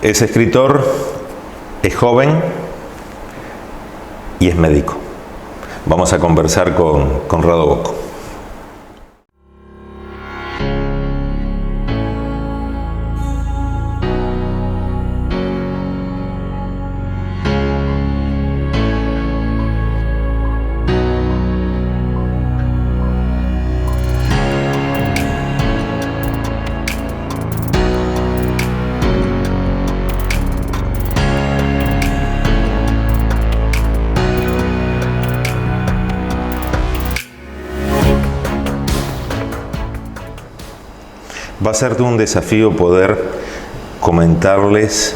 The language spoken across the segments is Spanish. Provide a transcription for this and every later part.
Es escritor, es joven y es médico. Vamos a conversar con Conrado Bocco. Va a ser un desafío poder comentarles,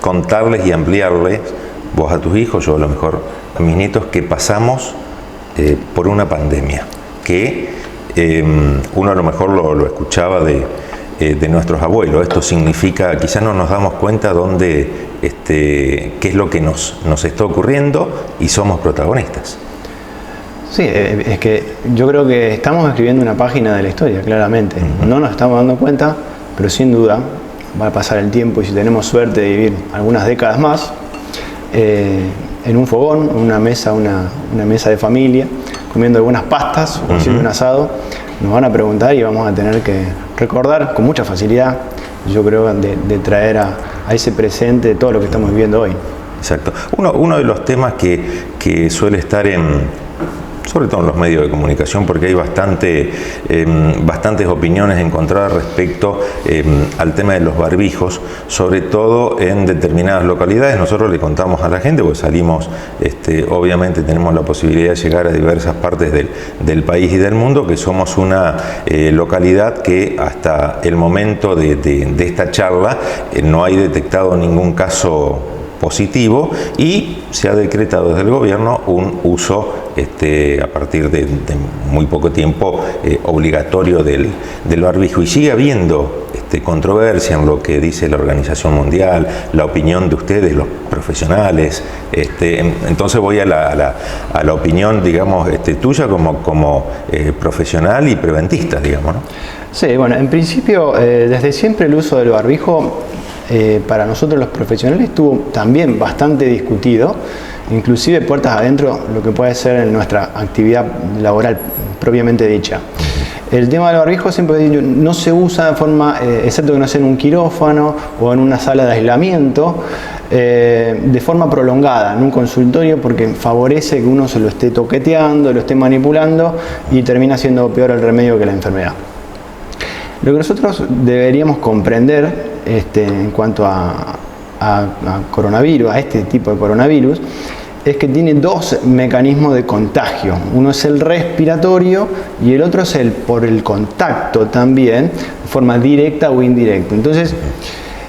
contarles y ampliarles, vos a tus hijos, yo a lo mejor a mis nietos, que pasamos por una pandemia, que uno a lo mejor lo escuchaba de nuestros abuelos. Esto significa, quizás no nos damos cuenta qué es lo que nos está ocurriendo y somos protagonistas. Sí, es que yo creo que estamos escribiendo una página de la historia, claramente. No nos estamos dando cuenta, pero sin duda va a pasar el tiempo y si tenemos suerte de vivir algunas décadas más, en un fogón, una mesa de familia, comiendo algunas pastas o haciendo un asado, nos van a preguntar y vamos a tener que recordar con mucha facilidad, yo creo, de traer a ese presente todo lo que estamos viviendo hoy. Exacto. Uno de los temas que suele estar sobre todo en los medios de comunicación, porque hay bastantes opiniones encontradas respecto al tema de los barbijos, sobre todo en determinadas localidades. Nosotros le contamos a la gente, porque salimos, obviamente tenemos la posibilidad de llegar a diversas partes del país y del mundo, que somos una localidad que hasta el momento de esta charla no hay detectado ningún caso positivo y se ha decretado desde el gobierno un uso a partir de muy poco tiempo obligatorio del barbijo, y sigue habiendo controversia en lo que dice la Organización Mundial, la opinión de ustedes, los profesionales. Entonces voy a la opinión, digamos, tuya como profesional y preventista, digamos, ¿no? Sí, bueno, en principio desde siempre el uso del barbijo para nosotros los profesionales estuvo también bastante discutido, inclusive puertas adentro, lo que puede ser en nuestra actividad laboral propiamente dicha. El tema del barbijo siempre no se usa de forma, excepto que no sea en un quirófano o en una sala de aislamiento, de forma prolongada, en un consultorio, porque favorece que uno se lo esté toqueteando, lo esté manipulando y termina siendo peor el remedio que la enfermedad. Lo que nosotros deberíamos comprender en cuanto a coronavirus, a este tipo de coronavirus, es que tiene dos mecanismos de contagio. Uno es el respiratorio y el otro es por el contacto también, de forma directa o indirecta. Entonces,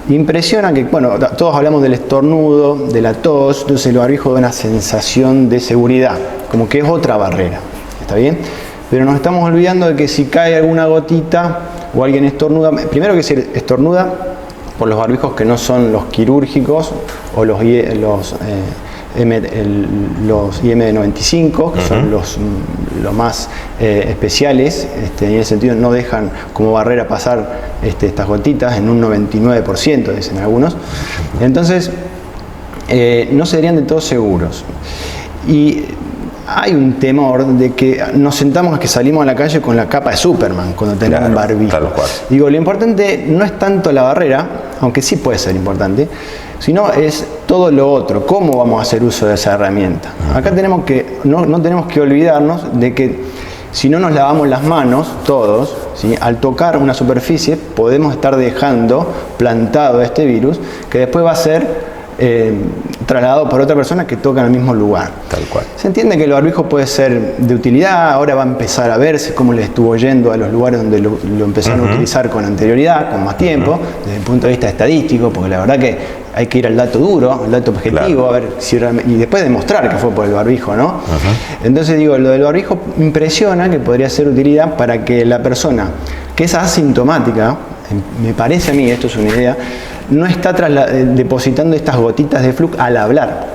impresiona que, bueno, todos hablamos del estornudo, de la tos, entonces el barbijo da una sensación de seguridad, como que es otra barrera, ¿está bien? Pero nos estamos olvidando de que si cae alguna gotita o alguien estornuda, primero que se estornuda por los barbijos que no son los quirúrgicos o los IM95, que son los más especiales, en ese sentido no dejan como barrera pasar estas gotitas en un 99%, dicen algunos. Entonces, no serían de todos seguros. Y hay un temor de que nos sentamos a que salimos a la calle con la capa de Superman cuando tenemos un barbijo. Digo, lo importante no es tanto la barrera, aunque sí puede ser importante, sino es todo lo otro, cómo vamos a hacer uso de esa herramienta. Acá no tenemos que olvidarnos de que si no nos lavamos las manos, todos, ¿sí? Al tocar una superficie podemos estar dejando plantado este virus que después va a ser trasladado por otra persona que toca en el mismo lugar. Tal cual. Se entiende que el barbijo puede ser de utilidad, ahora va a empezar a verse cómo le estuvo yendo a los lugares donde lo empezaron a utilizar con anterioridad, con más tiempo, desde el punto de vista estadístico, porque la verdad que hay que ir al dato duro, al dato objetivo, a ver si realmente, y después demostrar que fue por el barbijo, ¿no? Entonces digo, lo del barbijo impresiona que podría ser utilidad para que la persona que es asintomática, me parece a mí, esto es una idea, no está depositando estas gotitas de flux al hablar.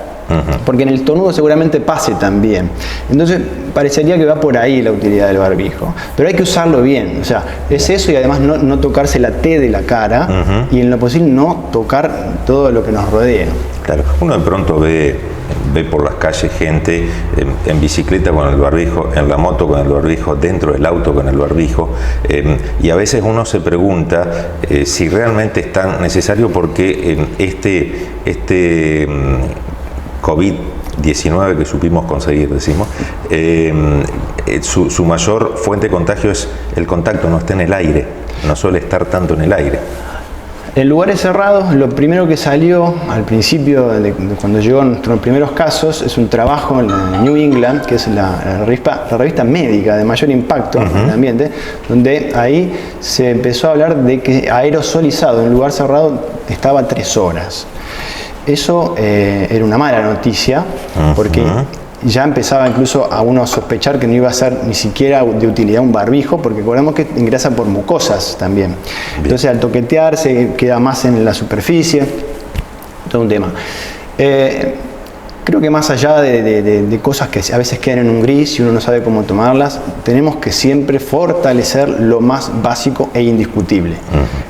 porque en el estornudo seguramente pase también. Entonces parecería que va por ahí la utilidad del barbijo, pero hay que usarlo bien, o sea, es eso, y además no tocarse la T de la cara, y en lo posible no tocar todo lo que nos rodea. Claro, uno de pronto ve por las calles gente en bicicleta con el barbijo, en la moto con el barbijo, dentro del auto con el barbijo, y a veces uno se pregunta si realmente es tan necesario, porque este COVID-19 que supimos conseguir, decimos, su mayor fuente de contagio es el contacto, no está en el aire, no suele estar tanto en el aire. En lugares cerrados, lo primero que salió al principio, cuando llegó nuestros primeros casos, es un trabajo en la New England, que es la revista médica de mayor impacto en el ambiente, donde ahí se empezó a hablar de que aerosolizado en un lugar cerrado estaba 3 horas. Eso era una mala noticia, porque ya empezaba incluso a uno sospechar que no iba a ser ni siquiera de utilidad un barbijo, porque recordemos que ingresa por mucosas también. Bien. Entonces al toquetear se queda más en la superficie, todo un tema. Creo que más allá de cosas que a veces quedan en un gris y uno no sabe cómo tomarlas, tenemos que siempre fortalecer lo más básico e indiscutible,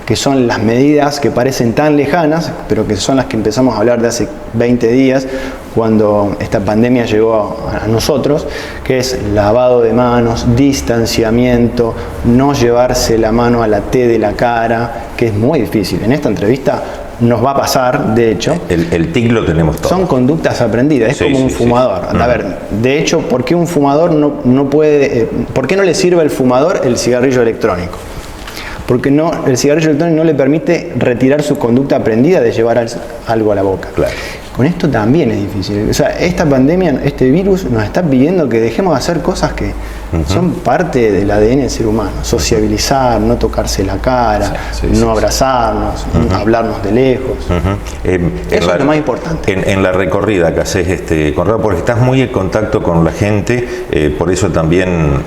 que son las medidas que parecen tan lejanas, pero que son las que empezamos a hablar de hace 20 días, cuando esta pandemia llegó a nosotros, que es lavado de manos, distanciamiento, no llevarse la mano a la T de la cara, que es muy difícil. En esta entrevista nos va a pasar, de hecho. El tic lo tenemos todo. Son conductas aprendidas, es como un fumador. A ver, de hecho, ¿por qué un fumador no puede, por qué no le sirve al fumador el cigarrillo electrónico? Porque el cigarrillo electrónico no le permite retirar su conducta aprendida de llevar algo a la boca. Claro. Con esto también es difícil. O sea, esta pandemia, este virus nos está pidiendo que dejemos de hacer cosas que son parte del ADN del ser humano. Sociabilizar, no tocarse la cara, no abrazarnos, hablarnos de lejos. Eso es lo más importante. En la recorrida que haces, Conrado, porque estás muy en contacto con la gente, por eso también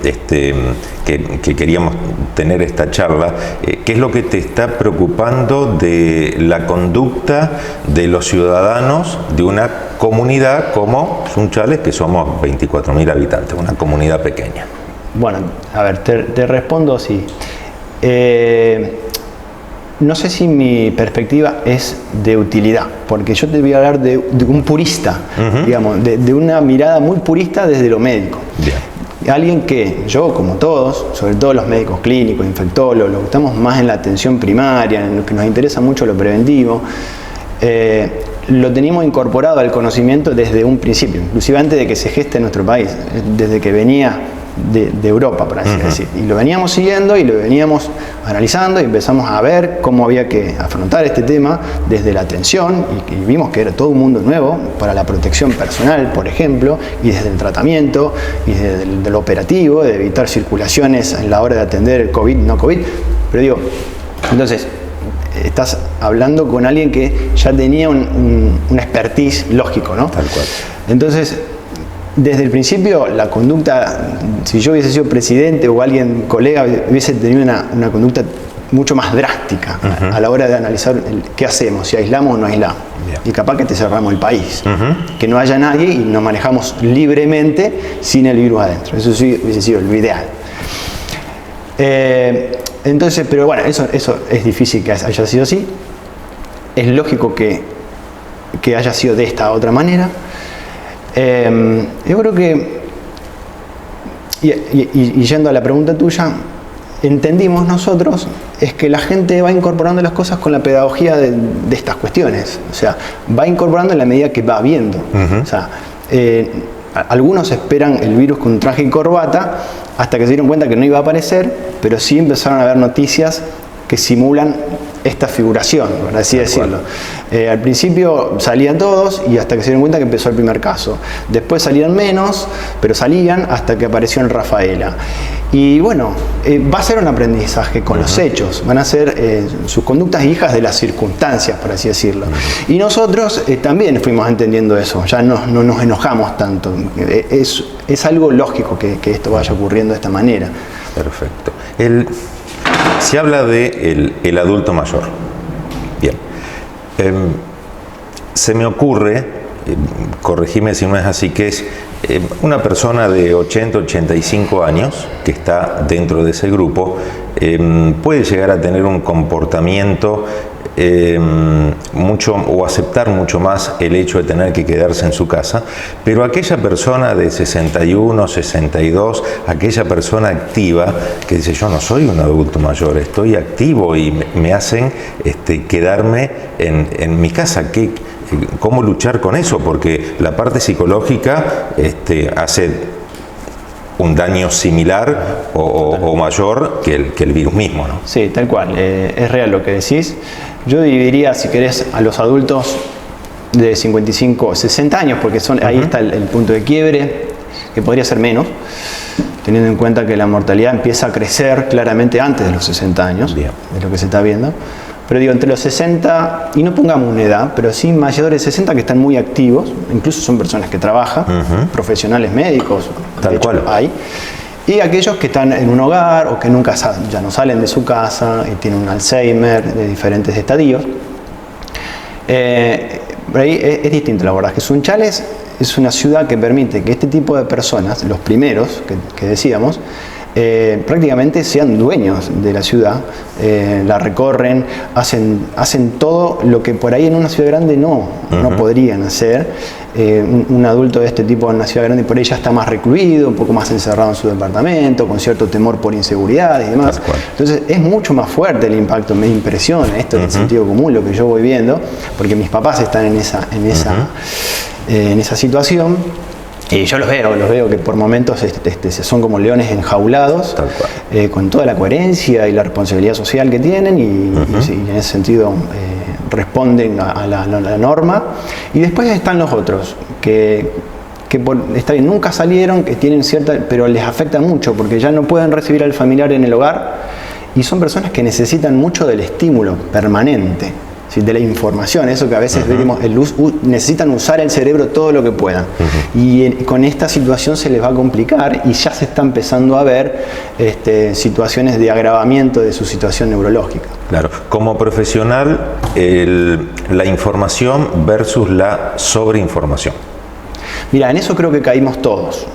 que queríamos tener esta charla. ¿Qué es lo que te está preocupando de la conducta de los ciudadanos de una comunidad como Sunchales, que somos 24.000 habitantes, una comunidad pequeña? Bueno, a ver, te respondo así. No sé si mi perspectiva es de utilidad, porque yo te voy a hablar de un purista, digamos, de una mirada muy purista desde lo médico. Bien. Alguien que yo, como todos, sobre todo los médicos clínicos, infectólogos, los que estamos más en la atención primaria, en los que nos interesa mucho lo preventivo, lo teníamos incorporado al conocimiento desde un principio, inclusive antes de que se geste en nuestro país, desde que venía de Europa, por así decir. Y lo veníamos siguiendo y lo veníamos analizando y empezamos a ver cómo había que afrontar este tema desde la atención, y vimos que era todo un mundo nuevo para la protección personal, por ejemplo, y desde el tratamiento y desde el operativo, de evitar circulaciones en la hora de atender el COVID, no COVID. Pero digo, entonces, estás hablando con alguien que ya tenía un expertise lógico, ¿no? Tal cual. Entonces, desde el principio, la conducta, si yo hubiese sido presidente o alguien, colega, hubiese tenido una conducta mucho más drástica a la hora de analizar qué hacemos, si aislamos o no aislamos. Bien. Y capaz que te cerramos el país, que no haya nadie y nos manejamos libremente sin el virus adentro. Eso sí hubiese sido lo ideal. Entonces, pero bueno, eso es difícil que haya sido así. Es lógico que haya sido de esta otra manera. Yo creo que, y yendo a la pregunta tuya, entendimos nosotros es que la gente va incorporando las cosas con la pedagogía de estas cuestiones. O sea, va incorporando en la medida que va viendo. O sea, algunos esperan el virus con traje y corbata hasta que se dieron cuenta que no iba a aparecer, pero sí empezaron a ver noticias que simulan esta figuración, por así decirlo. Al principio salían todos y hasta que se dieron cuenta que empezó el primer caso. Después salían menos, pero salían hasta que apareció en Rafaela. Y bueno, va a ser un aprendizaje con los hechos, van a ser sus conductas hijas de las circunstancias, por así decirlo. Y nosotros también fuimos entendiendo eso, ya no nos enojamos tanto. Es algo lógico que esto vaya ocurriendo de esta manera. Perfecto. Se habla de el adulto mayor. Bien. Se me ocurre corregime si no es así, que es una persona de 80, 85 años que está dentro de ese grupo, puede llegar a tener un comportamiento o aceptar mucho más el hecho de tener que quedarse en su casa, pero aquella persona de 61, 62, aquella persona activa que dice yo no soy un adulto mayor, estoy activo y me hacen quedarme en mi casa. ¿Cómo luchar con eso? Porque la parte psicológica hace un daño similar o mayor que el virus mismo, ¿no? Sí, tal cual. Es real lo que decís. Yo dividiría, si querés, a los adultos de 55, 60 años, porque ahí está el punto de quiebre, que podría ser menos, teniendo en cuenta que la mortalidad empieza a crecer claramente antes de los 60 años, Bien. es lo que se está viendo. Pero digo, entre los 60, y no pongamos una edad, pero sí mayores de 60 que están muy activos, incluso son personas que trabajan, profesionales médicos, Tal cual. hay, y aquellos que están en un hogar o que nunca ya no salen de su casa y tienen un Alzheimer de diferentes estadios. Por ahí es distinto, la verdad, que Sunchales es una ciudad que permite que este tipo de personas, los primeros que decíamos, prácticamente sean dueños de la ciudad, la recorren, hacen todo lo que por ahí en una ciudad grande no podrían hacer. Un adulto de este tipo en una ciudad grande por ahí ya está más recluido, un poco más encerrado en su departamento, con cierto temor por inseguridad y demás. Entonces es mucho más fuerte el impacto, me impresiona esto del sentido común, lo que yo voy viendo, porque mis papás están en esa situación. Y yo los veo que por momentos son como leones enjaulados, con toda la coherencia y la responsabilidad social que tienen, y en ese sentido responden a la norma. Y después están los otros, que está bien, nunca salieron, que tienen pero les afecta mucho, porque ya no pueden recibir al familiar en el hogar, y son personas que necesitan mucho del estímulo permanente. ¿Sí? De la información, eso que a veces vemos, necesitan usar el cerebro todo lo que puedan. Y con esta situación se les va a complicar y ya se está empezando a ver situaciones de agravamiento de su situación neurológica. Claro, como profesional, la información versus la sobreinformación. Mira, en eso creo que caímos todos.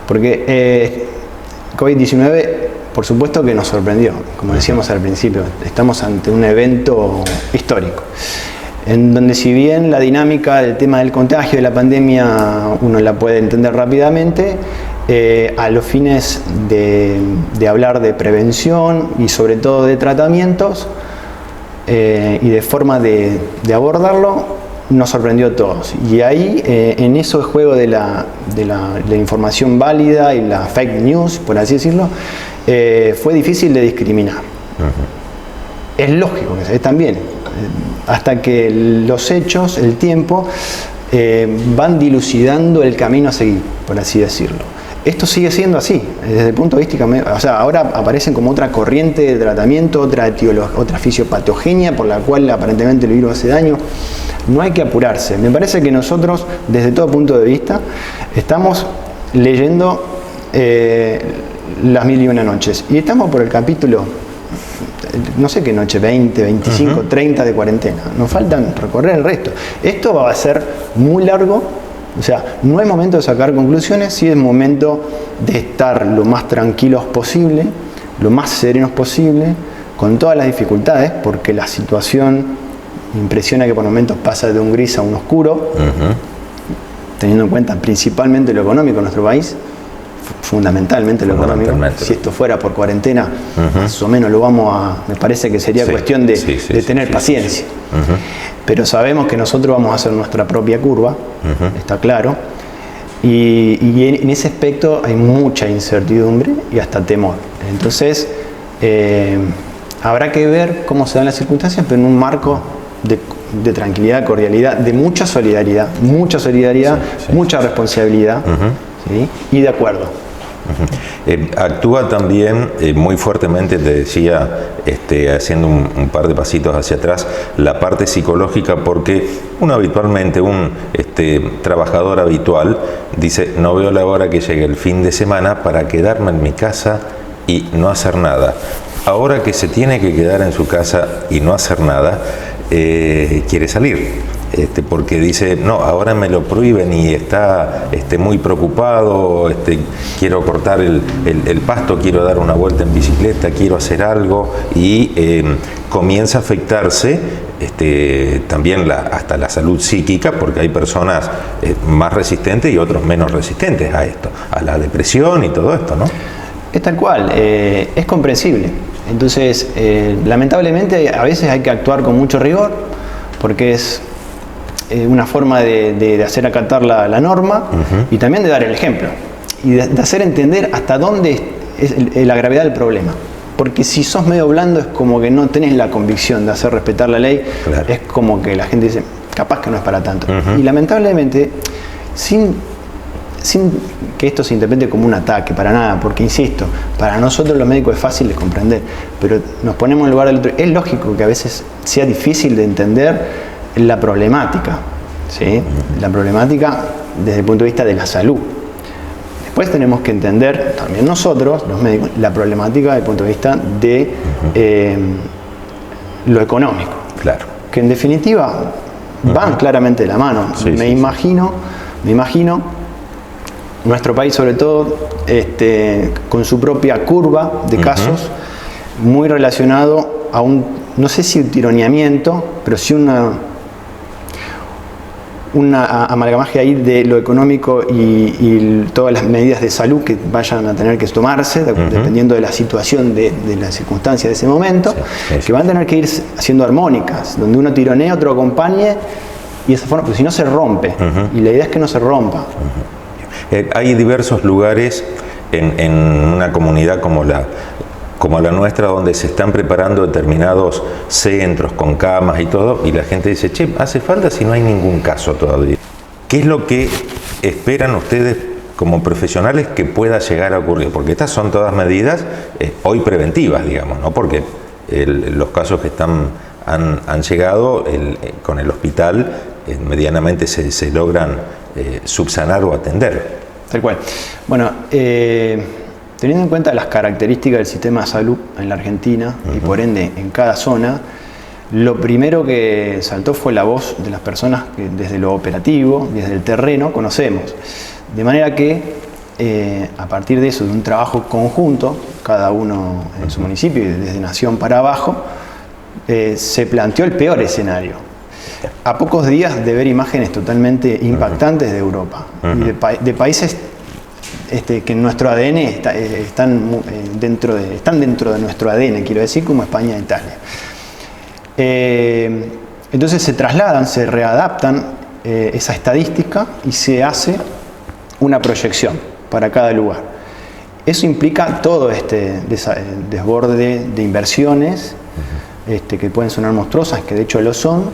Porque COVID-19... por supuesto que nos sorprendió, como decíamos al principio, estamos ante un evento histórico, en donde si bien la dinámica del tema del contagio de la pandemia uno la puede entender rápidamente, a los fines de hablar de prevención y sobre todo de tratamientos y de forma de abordarlo, nos sorprendió a todos. Y ahí, en eso el juego de la información válida y la fake news, por así decirlo, fue difícil de discriminar. Es lógico que también, hasta que los hechos, el tiempo, van dilucidando el camino a seguir, por así decirlo. Esto sigue siendo así, desde el punto de vista, o sea, ahora aparecen como otra corriente de tratamiento, otra fisiopatogenia por la cual aparentemente el virus hace daño. No hay que apurarse. Me parece que nosotros, desde todo punto de vista, estamos leyendo las 1001 noches. Y estamos por el capítulo, no sé qué noche, 20, 25, 30 de cuarentena. Nos faltan recorrer el resto. Esto va a ser muy largo. O sea, no es momento de sacar conclusiones, sí es momento de estar lo más tranquilos posible, lo más serenos posible, con todas las dificultades, porque la situación impresiona que por momentos pasa de un gris a un oscuro, teniendo en cuenta principalmente lo económico en nuestro país, fundamentalmente lo económico. Si esto fuera por cuarentena, más o menos lo vamos a... Me parece que sería cuestión de tener paciencia. Pero sabemos que nosotros vamos a hacer nuestra propia curva, está claro. Y en ese aspecto hay mucha incertidumbre y hasta temor. Entonces, habrá que ver cómo se dan las circunstancias, pero en un marco de tranquilidad, cordialidad, de mucha solidaridad, mucha responsabilidad, ¿sí? Y de acuerdo. Actúa también muy fuertemente, te decía, haciendo un par de pasitos hacia atrás, la parte psicológica, porque uno habitualmente, un trabajador habitual, dice, no veo la hora que llegue el fin de semana para quedarme en mi casa y no hacer nada. Ahora que se tiene que quedar en su casa y no hacer nada, quiere salir. porque dice, no, ahora me lo prohíben y está muy preocupado, quiero cortar el pasto, quiero dar una vuelta en bicicleta, quiero hacer algo, y comienza a afectarse también hasta la salud psíquica, porque hay personas más resistentes y otros menos resistentes a esto, a la depresión y todo esto, ¿no? Es tal cual, es comprensible. Entonces, lamentablemente a veces hay que actuar con mucho rigor, porque es una forma de hacer acatar la norma, y también de dar el ejemplo, y de hacer entender hasta dónde es la gravedad del problema. Porque si sos medio blando es como que no tenés la convicción de hacer respetar la ley, claro. Es como que la gente dice, capaz que no es para tanto. Y lamentablemente, sin que esto se interprete como un ataque, para nada, porque insisto, para nosotros los médicos es fácil de comprender, pero nos ponemos en el lugar del otro. Es lógico que a veces sea difícil de entender la problemática, ¿sí? La problemática desde el punto de vista de la salud. Después tenemos que entender también nosotros, los médicos, la problemática desde el punto de vista de lo económico. Claro. Que en definitiva van claramente de la mano. Sí, me imagino, nuestro país sobre todo, con su propia curva de casos, muy relacionado a no sé si un tironeamiento, pero sí una amalgamaje ahí de lo económico y todas las medidas de salud que vayan a tener que tomarse, dependiendo de la situación, de la circunstancia de ese momento, que van a tener que ir siendo armónicas, donde uno tironea, otro acompañe, y de esa forma, porque si no se rompe, y la idea es que no se rompa. Hay diversos lugares en una comunidad como la nuestra, donde se están preparando determinados centros con camas y todo, y la gente dice, che, hace falta si no hay ningún caso todavía. ¿Qué es lo que esperan ustedes como profesionales que pueda llegar a ocurrir? Porque estas son todas medidas hoy preventivas, digamos, ¿no? Porque los casos que han llegado con el hospital medianamente se logran subsanar o atender. Tal cual. Bueno, teniendo en cuenta las características del sistema de salud en la Argentina y por ende en cada zona, lo primero que saltó fue la voz de las personas que desde lo operativo, desde el terreno, conocemos. De manera que a partir de eso, de un trabajo conjunto, cada uno en su municipio y desde Nación para abajo, se planteó el peor escenario. A pocos días de ver imágenes totalmente impactantes de Europa y de países que en nuestro ADN están dentro de nuestro ADN, quiero decir, como España e Italia. Entonces se trasladan, se readaptan esa estadística y se hace una proyección para cada lugar. Eso implica todo este desborde de inversiones que pueden sonar monstruosas, que de hecho lo son,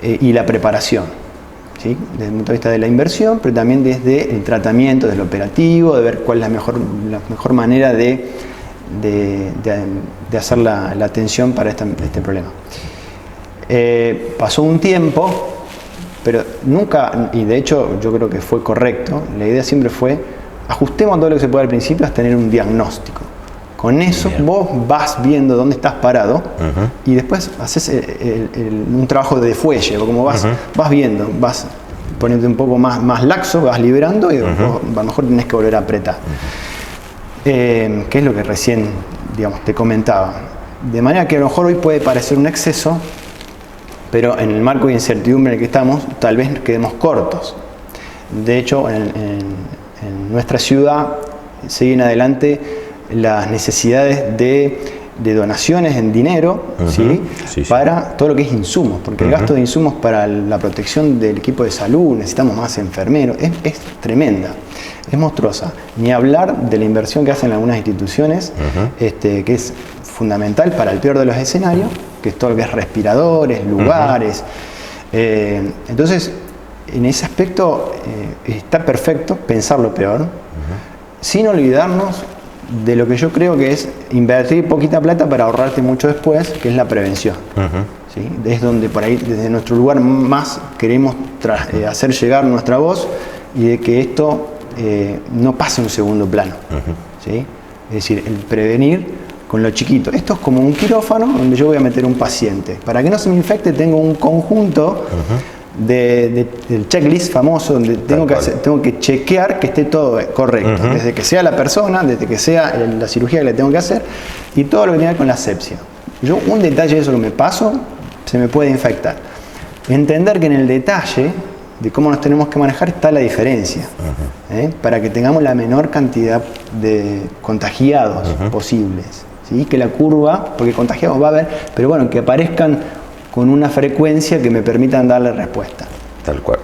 y la preparación, ¿sí? Desde el punto de vista de la inversión, pero también desde el tratamiento, desde lo operativo, de ver cuál es la mejor manera de hacer la atención para este problema. Pasó un tiempo, pero nunca, y de hecho yo creo que fue correcto, la idea siempre fue ajustemos todo lo que se puede al principio hasta tener un diagnóstico. Con eso vos vas viendo dónde estás parado y después haces un trabajo de fuelle, o como vas viendo, vas poniendo un poco más laxo, vas liberando y vos, a lo mejor tenés que volver a apretar. Que es lo que recién, digamos, te comentaba. De manera que a lo mejor hoy puede parecer un exceso, pero en el marco de incertidumbre en el que estamos, tal vez quedemos cortos. De hecho, en nuestra ciudad siguen adelante las necesidades de donaciones en dinero, ¿sí? Para todo lo que es insumos, porque el gasto de insumos para la protección del equipo de salud, necesitamos más enfermeros, es tremenda, es monstruosa. Ni hablar de la inversión que hacen algunas instituciones, que es fundamental para el peor de los escenarios, que es todo lo que es respiradores, lugares. Entonces, en ese aspecto está perfecto pensar lo peor, sin olvidarnos de lo que yo creo que es invertir poquita plata para ahorrarte mucho después, que es la prevención. ¿Sí? Es donde por ahí, desde nuestro lugar, más queremos hacer llegar nuestra voz y de que esto no pase a un segundo plano. ¿Sí? Es decir, el prevenir con lo chiquito. Esto es como un quirófano donde yo voy a meter un paciente. Para que no se me infecte, tengo un conjunto del checklist famoso, donde tengo que chequear que esté todo correcto, desde que sea la persona, desde que sea la cirugía que le tengo que hacer, y todo lo que tiene que ver con la asepsia. Yo un detalle de eso que me paso, se me puede infectar. Entender que en el detalle de cómo nos tenemos que manejar está la diferencia, para que tengamos la menor cantidad de contagiados posibles, ¿sí? Que la curva, porque contagiados va a haber, pero bueno, que aparezcan con una frecuencia que me permitan darle respuesta. Tal cual.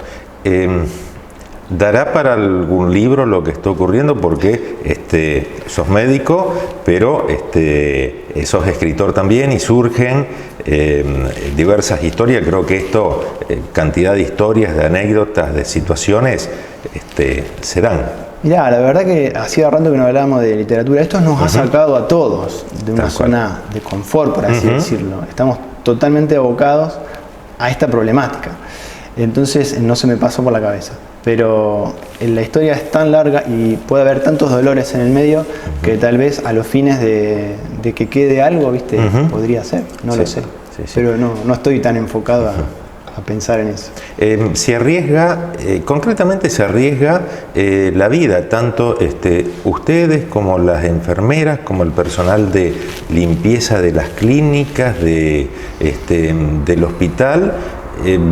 ¿Dará para algún libro lo que está ocurriendo? Porque sos médico, pero sos escritor también y surgen diversas historias. Creo que esto, cantidad de historias, de anécdotas, de situaciones, se dan. Mirá, la verdad que hacía rato que no hablábamos de literatura. Esto nos ha sacado a todos de una zona de confort, por así decirlo. Estamos totalmente abocados a esta problemática. Entonces no se me pasó por la cabeza. Pero la historia es tan larga y puede haber tantos dolores en el medio que tal vez a los fines de que quede algo, ¿viste? Podría ser, no lo sé. Sí. Pero no estoy tan enfocado a pensar en eso. Se arriesga, concretamente se arriesga la vida, tanto ustedes como las enfermeras, como el personal de limpieza de las clínicas, del hospital,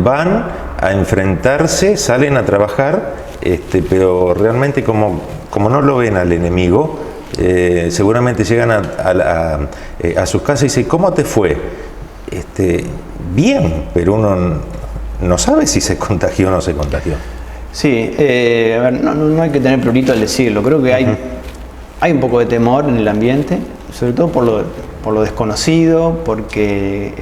van a enfrentarse, salen a trabajar, pero realmente como no lo ven al enemigo, seguramente llegan a sus casas y dicen, ¿cómo te fue? Bien, pero uno no sabe si se contagió o no se contagió. Sí, a ver, no hay que tener prurito al decirlo. Creo que hay un poco de temor en el ambiente, sobre todo por lo desconocido, porque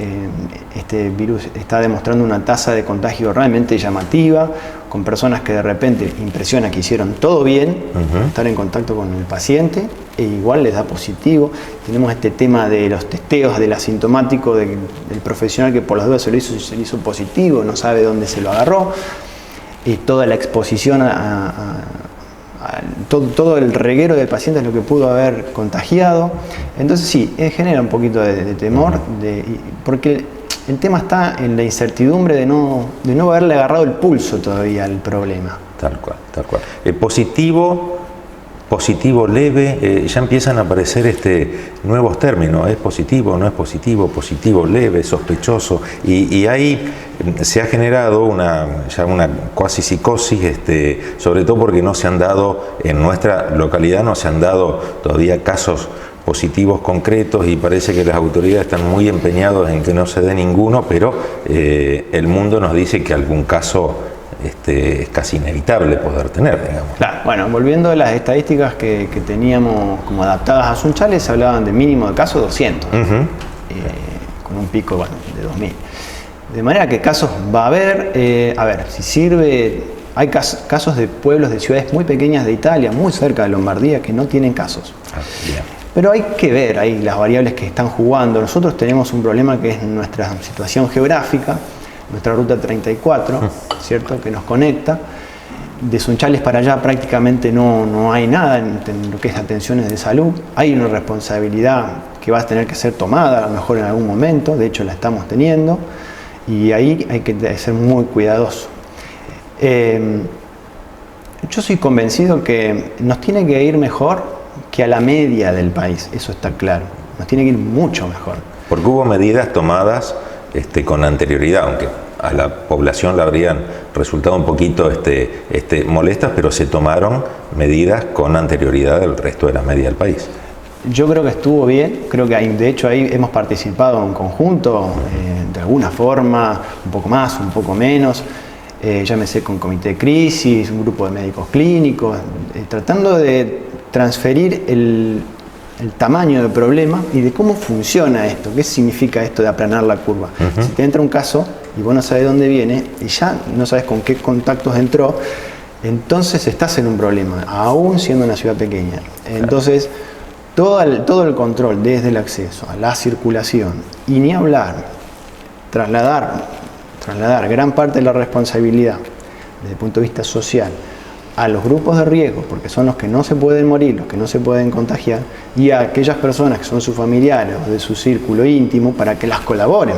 este virus está demostrando una tasa de contagio realmente llamativa, con personas que de repente impresiona que hicieron todo bien, estar en contacto con el paciente, e igual les da positivo. Tenemos este tema de los testeos del asintomático, del profesional que por las dudas se le hizo positivo, no sabe dónde se lo agarró, y toda la exposición todo el reguero del paciente es lo que pudo haber contagiado. Entonces sí, genera un poquito de temor, porque el tema está en la incertidumbre de no haberle agarrado el pulso todavía al problema. Tal cual, tal cual. Positivo leve, ya empiezan a aparecer nuevos términos, es positivo, no es positivo, positivo leve, sospechoso, y ahí se ha generado ya una cuasi psicosis, sobre todo porque no se han dado, en nuestra localidad no se han dado todavía casos positivos concretos, y parece que las autoridades están muy empeñados en que no se dé ninguno, pero el mundo nos dice que algún caso es casi inevitable poder tener, digamos. Claro, bueno, volviendo a las estadísticas que teníamos como adaptadas a Sunchales, se hablaban de mínimo de casos 200, con un pico de 2000. De manera que casos va a haber, a ver, si sirve, hay casos de pueblos, de ciudades muy pequeñas de Italia, muy cerca de Lombardía, que no tienen casos. Pero hay que ver ahí las variables que están jugando. Nosotros tenemos un problema que es nuestra situación geográfica, nuestra ruta 34, ¿cierto?, que nos conecta. De Sunchales para allá prácticamente no hay nada en lo que es atenciones de salud. Hay una responsabilidad que va a tener que ser tomada a lo mejor en algún momento, de hecho la estamos teniendo, y ahí hay que ser muy cuidadoso. Yo soy convencido que nos tiene que ir mejor que a la media del país, eso está claro, nos tiene que ir mucho mejor. Porque hubo medidas tomadas con anterioridad, aunque a la población le habrían resultado un poquito molestas, pero se tomaron medidas con anterioridad del resto de la media del país. Yo creo que estuvo bien, creo que de hecho ahí hemos participado en conjunto, de alguna forma, un poco más, un poco menos, llámese con comité de crisis, un grupo de médicos clínicos, tratando de transferir el tamaño del problema y de cómo funciona esto, qué significa esto de aplanar la curva. Si te entra un caso y vos no sabés dónde viene y ya no sabes con qué contactos entró, entonces estás en un problema, aún siendo una ciudad pequeña. Entonces, todo el control desde el acceso a la circulación y ni hablar, trasladar gran parte de la responsabilidad desde el punto de vista social a los grupos de riesgo, porque son los que no se pueden morir, los que no se pueden contagiar, y a aquellas personas que son sus familiares o de su círculo íntimo para que las colaboren.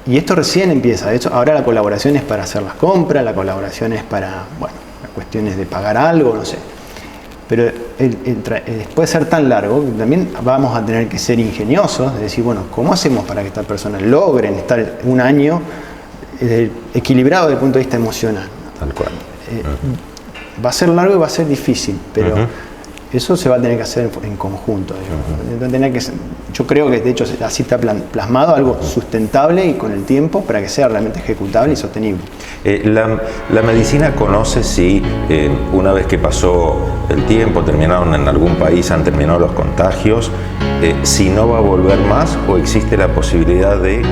Y esto recién empieza. De hecho, ahora la colaboración es para hacer las compras, la colaboración es para, bueno, las cuestiones de pagar algo, no sé. Pero puede ser tan largo que también vamos a tener que ser ingeniosos, de decir, bueno, ¿cómo hacemos para que estas personas logren estar un año equilibrado desde el punto de vista emocional? Tal cual. Va a ser largo y va a ser difícil, pero eso se va a tener que hacer en conjunto. Yo creo que de hecho así está plasmado algo sustentable y con el tiempo para que sea realmente ejecutable y sostenible. La medicina conoce si una vez que pasó el tiempo, terminaron en algún país, han terminado los contagios, si no va a volver más o existe la posibilidad de